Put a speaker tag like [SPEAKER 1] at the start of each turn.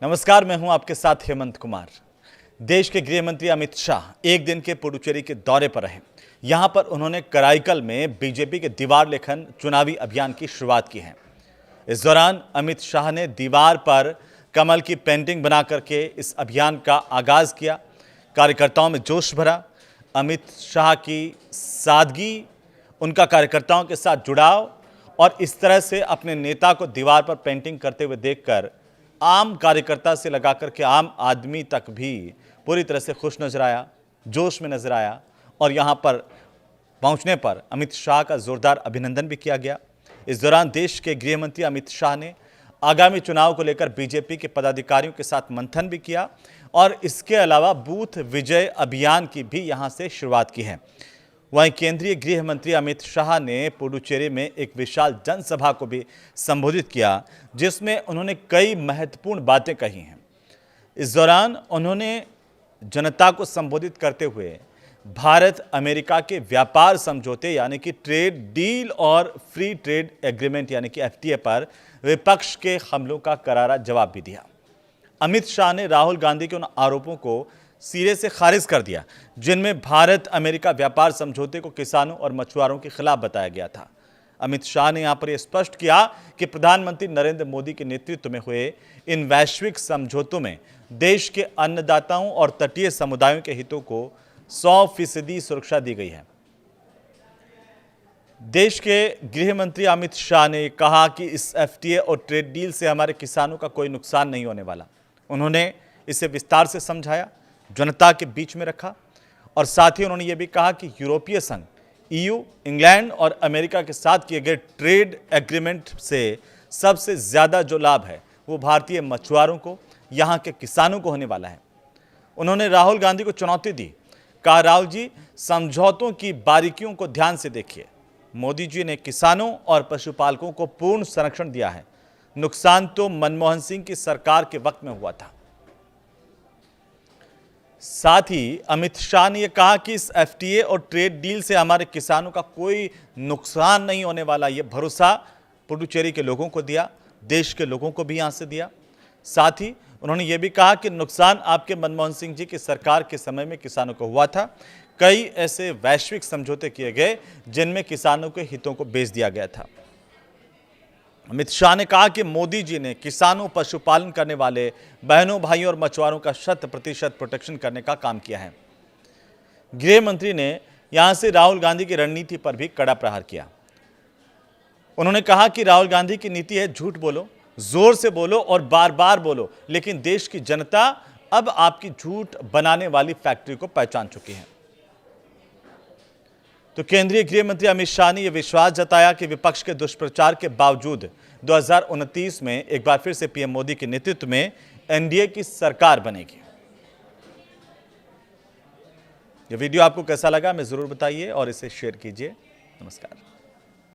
[SPEAKER 1] नमस्कार, मैं हूं आपके साथ हेमंत कुमार। देश के गृह मंत्री अमित शाह एक दिन के पुडुचेरी के दौरे पर रहे। यहां पर उन्होंने कराईकल में बीजेपी के दीवार लेखन चुनावी अभियान की शुरुआत की है। इस दौरान अमित शाह ने दीवार पर कमल की पेंटिंग बना करके इस अभियान का आगाज किया। कार्यकर्ताओं में जोश भरा। अमित शाह की सादगी, उनका कार्यकर्ताओं के साथ जुड़ाव और इस तरह से अपने नेता को दीवार पर पेंटिंग करते हुए देखकर आम कार्यकर्ता से लगा करके आम आदमी तक भी पूरी तरह से खुश नजर आया, जोश में नजर आया और यहां पर पहुंचने पर अमित शाह का जोरदार अभिनंदन भी किया गया। इस दौरान देश के गृह मंत्री अमित शाह ने आगामी चुनाव को लेकर बीजेपी के पदाधिकारियों के साथ मंथन भी किया और इसके अलावा बूथ विजय अभियान की भी यहां से शुरुआत की है। वहीं केंद्रीय गृह मंत्री अमित शाह ने पुडुचेरी में एक विशाल जनसभा को भी संबोधित किया, जिसमें उन्होंने कई महत्वपूर्ण बातें कही हैं। इस दौरान उन्होंने जनता को संबोधित करते हुए भारत अमेरिका के व्यापार समझौते यानी कि ट्रेड डील और फ्री ट्रेड एग्रीमेंट यानी कि एफटीए पर विपक्ष के हमलों का करारा जवाब भी दिया। अमित शाह ने राहुल गांधी के उन आरोपों को सिरे से खारिज कर दिया जिनमें भारत अमेरिका व्यापार समझौते को किसानों और मछुआरों के खिलाफ बताया गया था। अमित शाह ने यहां पर यह स्पष्ट किया कि प्रधानमंत्री नरेंद्र मोदी के नेतृत्व में हुए इन वैश्विक समझौतों में देश के अन्नदाताओं और तटीय समुदायों के हितों को 100% सुरक्षा दी गई है। देश के गृह मंत्री अमित शाह ने कहा कि इस एफटीए और ट्रेड डील से हमारे किसानों का कोई नुकसान नहीं होने वाला। उन्होंने इसे विस्तार से समझाया, जनता के बीच में रखा और साथ ही उन्होंने यह भी कहा कि यूरोपीय संघ, ईयू, इंग्लैंड और अमेरिका के साथ किए गए ट्रेड एग्रीमेंट से सबसे ज्यादा जो लाभ है वो भारतीय मछुआरों को, यहां के किसानों को होने वाला है। उन्होंने राहुल गांधी को चुनौती दी, कहा राहुल जी समझौतों की बारीकियों को ध्यान से देखिए। मोदी जी ने किसानों और पशुपालकों को पूर्ण संरक्षण दिया है, नुकसान तो मनमोहन सिंह की सरकार के वक्त में हुआ था। साथ ही अमित शाह ने यह कहा कि इस एफटीए और ट्रेड डील से हमारे किसानों का कोई नुकसान नहीं होने वाला। यह भरोसा पुडुचेरी के लोगों को दिया, देश के लोगों को भी यहां से दिया। साथ ही उन्होंने यह भी कहा कि नुकसान आपके मनमोहन सिंह जी की सरकार के समय में किसानों को हुआ था। कई ऐसे वैश्विक समझौते किए गए जिनमें किसानों के हितों को बेच दिया गया था। अमित शाह ने कहा कि मोदी जी ने किसानों, पशुपालन करने वाले बहनों, भाइयों और मछुआरों का 100% प्रोटेक्शन करने का काम किया है। गृह मंत्री ने यहां से राहुल गांधी की रणनीति पर भी कड़ा प्रहार किया। उन्होंने कहा कि राहुल गांधी की नीति है झूठ बोलो, जोर से बोलो और बार बार बोलो, लेकिन देश की जनता अब आपकी झूठ बनाने वाली फैक्ट्री को पहचान चुकी है। तो केंद्रीय गृह मंत्री अमित शाह ने यह विश्वास जताया कि विपक्ष के दुष्प्रचार के बावजूद 2029 में एक बार फिर से पीएम मोदी के नेतृत्व में एनडीए की सरकार बनेगी। यह वीडियो आपको कैसा लगा हमें जरूर बताइए और इसे शेयर कीजिए। नमस्कार।